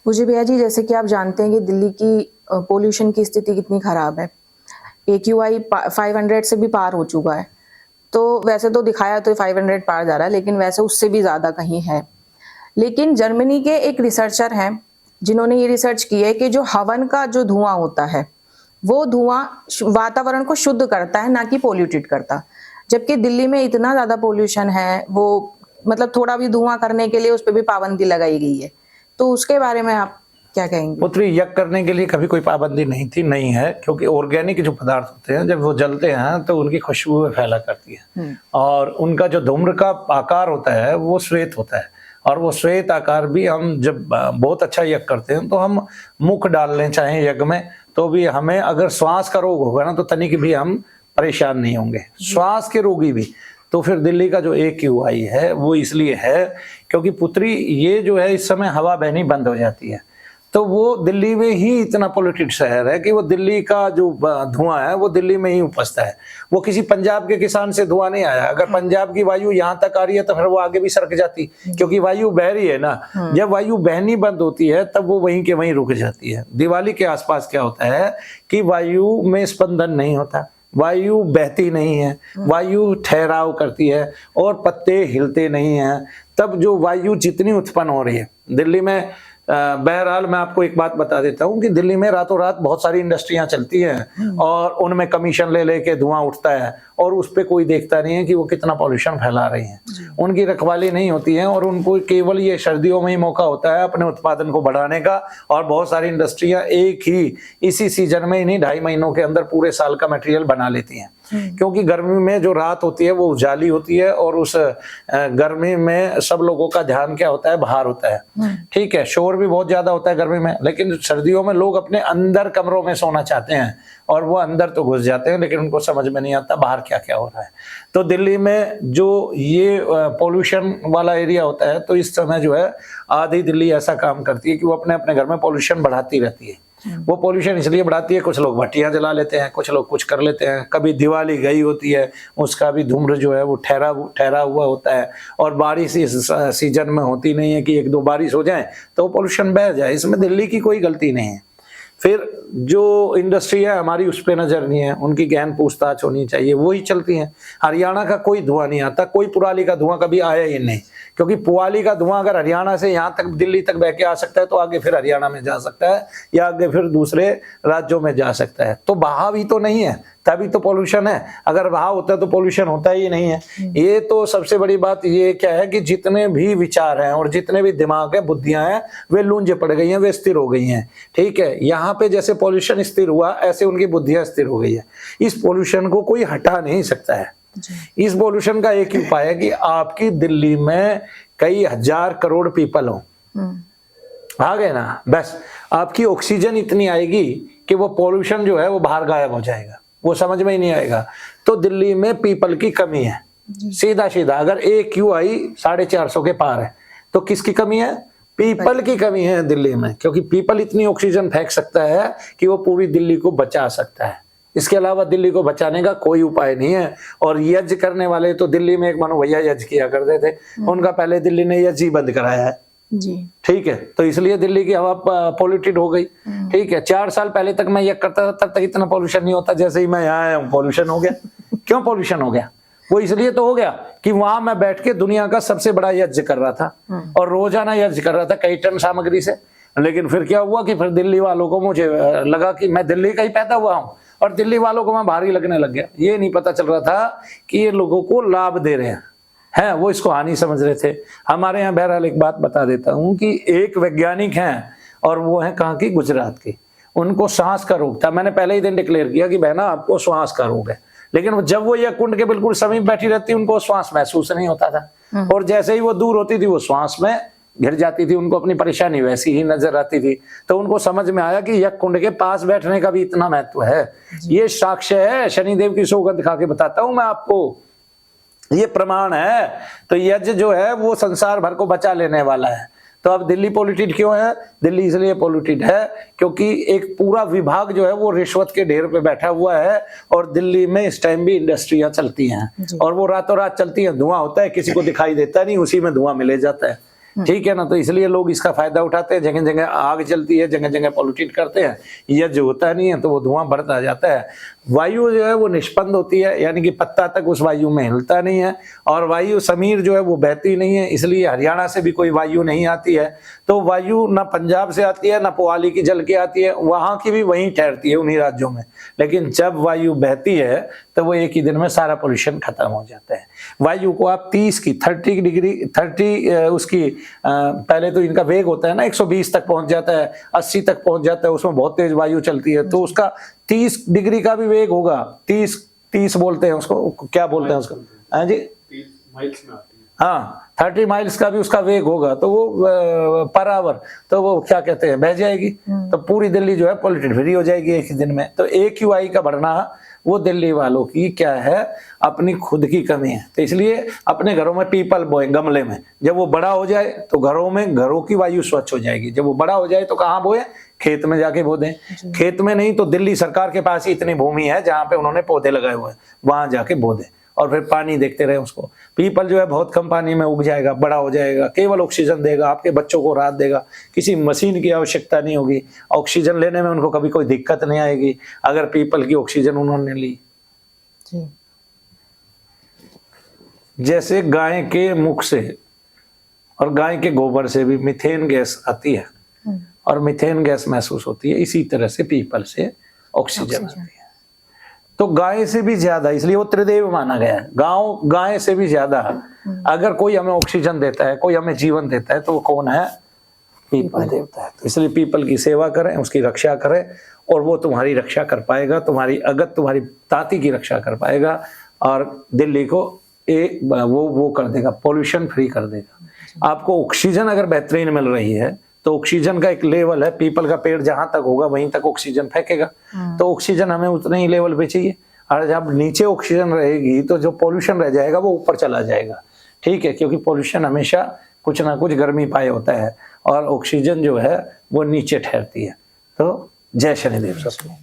मुझे भैया जी, जैसे कि आप जानते हैं कि दिल्ली की पोल्यूशन की स्थिति कितनी खराब है। AQI 500 से भी पार हो चुका है। तो वैसे तो दिखाया तो 500 पार जा रहा है, लेकिन वैसे उससे भी ज़्यादा कहीं है। लेकिन जर्मनी के एक रिसर्चर हैं, जिन्होंने ये रिसर्च की है कि जो हवन का जो धुआं होता है, वो धुआं वातावरण को शुद्ध करता है, ना कि पोल्यूटेड करता। जबकि दिल्ली में इतना ज़्यादा पोल्यूशन है, वो मतलब थोड़ा भी धुआं करने के लिए उस पे भी पाबंदी लगाई गई है। तो उसके बारे में आप क्या कहेंगे? पुत्री, यज्ञ करने के लिए कभी कोई पाबंदी नहीं थी, नहीं है, क्योंकि ऑर्गेनिक जो पदार्थ होते हैं जब वो जलते हैं तो उनकी खुशबू फैला करती है और उनका जो धूम्र का आकार होता है वो श्वेत होता है। और वो श्वेत आकार भी हम जब बहुत अच्छा यज्ञ करते हैं तो हम मुख डाल लें चाहे यज्ञ में, तो भी हमें अगर श्वास का रोग होगा ना तो तनिक भी हम परेशान नहीं होंगे, श्वास के रोगी भी। तो फिर दिल्ली का जो AQI है वो इसलिए है क्योंकि पुत्री ये जो है इस समय हवा बहनी बंद हो जाती है, तो वो दिल्ली में ही इतना पोल्यूटेड शहर है कि वो दिल्ली का जो धुआं है वो दिल्ली में ही उपजता है। वो किसी पंजाब के किसान से धुआं नहीं आया। अगर पंजाब की वायु यहाँ तक आ रही है तो फिर वो आगे भी सरक जाती, क्योंकि वायु बह रही है ना। जब वायु बहनी बंद होती है तब वो वहीं के वहीं रुक जाती है। दिवाली के आसपास क्या होता है कि वायु में स्पंदन नहीं होता, वायु बहती नहीं है, वायु ठहराव करती है और पत्ते हिलते नहीं हैं। तब जो वायु जितनी उत्पन्न हो रही है दिल्ली में, बहरहाल मैं आपको एक बात बता देता हूँ कि दिल्ली में रातों रात बहुत सारी इंडस्ट्रियां चलती हैं और उनमें कमीशन ले लेके धुआं उठता है और उस पर कोई देखता नहीं है कि वो कितना पॉल्यूशन फैला रही हैं। उनकी रखवाली नहीं होती है और उनको केवल ये सर्दियों में ही मौका होता है अपने उत्पादन को बढ़ाने का। और बहुत सारी इंडस्ट्रियां एक ही इसी सीजन में, इन्हीं 2.5 महीनों के अंदर पूरे साल का मटेरियल बना लेती हैं, क्योंकि गर्मी में जो रात होती है वो उजाली होती है और उस गर्मी में सब लोगों का ध्यान क्या होता है, बाहर होता है। ठीक है, शोर भी बहुत ज्यादा होता है गर्मी में, लेकिन सर्दियों में लोग अपने अंदर कमरों में सोना चाहते हैं और वो अंदर तो घुस जाते हैं, लेकिन उनको समझ में नहीं आता बाहर क्या क्या हो रहा है। तो दिल्ली में जो ये पोल्यूशन वाला एरिया होता है, तो इस समय जो है आधी दिल्ली ऐसा काम करती है कि वो अपने अपने घर में पोल्यूशन बढ़ाती रहती है। वो पोल्यूशन इसलिए बढ़ाती है, कुछ लोग भट्टियां जला लेते हैं, कुछ लोग कुछ कर लेते हैं, कभी दिवाली गई होती है उसका भी धूम्र जो है वो ठहरा हुआ होता है और बारिश इस सीजन में होती नहीं है कि 1-2 बारिश हो जाए तो पोल्यूशन बह जाए। इसमें दिल्ली की कोई गलती नहीं है। फिर जो इंडस्ट्री है हमारी उस पर नजर नहीं है, उनकी गहन पूछताछ होनी चाहिए, वही चलती हैं। हरियाणा का कोई धुआं नहीं आता, कोई पुराली का धुआं कभी आया ही नहीं, क्योंकि पुआली का धुआं अगर हरियाणा से यहाँ तक दिल्ली तक बह के आ सकता है तो आगे फिर हरियाणा में जा सकता है या आगे फिर दूसरे राज्यों में जा सकता है। तो बहाव ही तो नहीं है, तभी तो पोल्यूशन है। अगर बहाव होता है तो पोल्यूशन होता ही नहीं है। ये तो सबसे बड़ी बात ये क्या है कि जितने भी विचार हैं और जितने भी दिमाग है, बुद्धियां हैं, वे लूंज पड़ गई हैं, वे स्थिर हो गई हैं। ठीक है, यहाँ पे जैसे पोल्यूशन स्थिर हुआ ऐसे उनकी बुद्धियां स्थिर हो गई है। इस पोल्यूशन को कोई हटा नहीं सकता है। इस पोल्यूशन का एक ही उपाय है कि आपकी दिल्ली में कई हजार करोड़ पीपल हो, आ गए ना, बस आपकी ऑक्सीजन इतनी आएगी कि वो पोल्यूशन जो है वो बाहर गायब हो जाएगा, वो समझ में ही नहीं आएगा। तो दिल्ली में पीपल की कमी है, सीधा सीधा। अगर AQI 450 के पार है तो किसकी कमी है? पीपल की कमी है दिल्ली में, क्योंकि पीपल इतनी ऑक्सीजन फेंक सकता है कि वो पूरी दिल्ली को बचा सकता है। इसके अलावा दिल्ली को बचाने का कोई उपाय नहीं है। और यज्ञ करने वाले तो दिल्ली में एक मनु भैया यज्ञ किया करते थे, उनका पहले दिल्ली ने यज्ञ ही बंद कराया है जी। ठीक है, तो इसलिए दिल्ली की हवा पोल्यूटेड हो गई। ठीक है, 4 साल पहले तक मैं यज्ञ करता था तब तक इतना पोल्यूशन नहीं होता, जैसे ही मैं यहाँ आया हूँ पोल्यूशन हो गया। क्यों पोल्यूशन हो गया? वो इसलिए तो हो गया कि वहां मैं बैठ के दुनिया का सबसे बड़ा यज्ञ कर रहा था और रोजाना यज्ञ कर रहा था कई टन सामग्री से। लेकिन फिर क्या हुआ कि फिर दिल्ली वालों को, मुझे लगा कि मैं दिल्ली का ही पैदा हुआ हूँ और दिल्ली वालों को मैं भारी लगने लग गया। ये नहीं पता चल रहा था कि ये लोगों को लाभ दे रहे हैं, वो इसको हानि समझ रहे थे। हमारे यहाँ बहरहाल एक बात बता देता हूँ कि एक वैज्ञानिक हैं और वो है कहाँ की, गुजरात की। उनको सांस का रोग था। मैंने पहले ही दिन डिक्लेयर किया कि बहना आपको श्वास का रोग है, लेकिन जब वो यह कुंड के बिल्कुल समीप बैठी रहती उनको श्वास महसूस नहीं होता था और जैसे ही वो दूर होती थी वो श्वास में घिर जाती थी, उनको अपनी परेशानी वैसी ही नजर आती थी। तो उनको समझ में आया कि यज्ञ कुंड के पास बैठने का भी इतना महत्व है। ये साक्ष्य है, शनिदेव की सौगंध खा के बताता हूं मैं आपको, ये प्रमाण है। तो यज्ञ जो है वो संसार भर को बचा लेने वाला है। तो अब दिल्ली पोल्यूटेड क्यों है? दिल्ली इसलिए पोल्यूटेड है क्योंकि एक पूरा विभाग जो है वो रिश्वत के ढेर पे बैठा हुआ है और दिल्ली में इस टाइम भी इंडस्ट्रियां चलती हैं और वो रातों रात चलती हैं। धुआं होता है, किसी को दिखाई देता नहीं, उसी में धुआं मिले जाता है। ठीक है ना। तो इसलिए लोग इसका फायदा उठाते हैं, जगह जगह आग जलती है, जगह जगह पॉल्यूटेड करते हैं, यह जो होता नहीं है तो वो धुआं बढ़ता जाता है। वायु जो है वो निष्पन्द होती है, यानी कि पत्ता तक उस वायु में हिलता नहीं है, और वायु समीर जो है वो बहती नहीं है, इसलिए हरियाणा से भी कोई वायु नहीं आती है। तो वायु ना पंजाब से आती है, ना पोवाली की जल के आती है, वहां की भी वहीं ठहरती है उन्हीं राज्यों में। लेकिन जब वायु बहती है तो वो एक ही दिन में सारा पोल्यूशन खत्म हो जाता है। वायु को आप 30 की 30 डिग्री 30 उसकी पहले तो इनका वेग होता है ना 120 तक पहुंच जाता है, 80 तक पहुंच जाता है, उसमें बहुत तेज वायु चलती है, तो उसका 30 डिग्री का भी वेग होगा। 30 बोलते हैं उसको, क्या बोलते हैं उसको, हाँ जी, 30 माइल्स में आती है। हाँ 30 माइल्स का भी उसका वेग होगा, तो वो पर आवर, तो वो क्या कहते हैं, बह जाएगी। तो पूरी दिल्ली जो है पॉल्यूटेड फ्री हो जाएगी एक ही दिन में। तो AQI का बढ़ना वो दिल्ली वालों की क्या है, अपनी खुद की कमी है। तो इसलिए अपने घरों में पीपल बोए गमले में, जब वो बड़ा हो जाए तो घरों की वायु स्वच्छ हो जाएगी। जब वो बड़ा हो जाए तो कहाँ बोए, खेत में जाके बो दें। खेत में नहीं तो दिल्ली सरकार के पास ही इतनी भूमि है जहाँ पे उन्होंने पौधे लगाए हुए हैं, वहां जाके बो दें और फिर पानी देखते रहे उसको। पीपल जो है बहुत कम पानी में उग जाएगा, बड़ा हो जाएगा, केवल ऑक्सीजन देगा, आपके बच्चों को राहत देगा, किसी मशीन की आवश्यकता नहीं होगी, ऑक्सीजन लेने में उनको कभी कोई दिक्कत नहीं आएगी अगर पीपल की ऑक्सीजन उन्होंने ली। जी। जैसे गाय के मुख से और गाय के गोबर से भी मीथेन गैस आती है और मीथेन गैस महसूस होती है, इसी तरह से पीपल से ऑक्सीजन आती है। तो गाय से भी ज्यादा, इसलिए वो त्रिदेव माना गया है। गाय से भी ज्यादा अगर कोई हमें ऑक्सीजन देता है, कोई हमें जीवन देता है, तो वो कौन है, पीपल देवता है। तो इसलिए पीपल की सेवा करें, उसकी रक्षा करें, और वो तुम्हारी रक्षा कर पाएगा, तुम्हारी अगत, तुम्हारी ताती की रक्षा कर पाएगा, और दिल्ली को वो कर देगा, पोल्यूशन फ्री कर देगा। आपको ऑक्सीजन अगर बेहतरीन मिल रही है तो ऑक्सीजन का एक लेवल है, पीपल का पेड़ जहां तक होगा वहीं तक ऑक्सीजन फेंकेगा, तो ऑक्सीजन हमें उतने ही लेवल पे चाहिए। और जब नीचे ऑक्सीजन रहेगी तो जो पोल्यूशन रह जाएगा वो ऊपर चला जाएगा, ठीक है, क्योंकि पोल्यूशन हमेशा कुछ ना कुछ गर्मी पाए होता है और ऑक्सीजन जो है वो नीचे ठहरती है। तो जय शनिदेव सबको।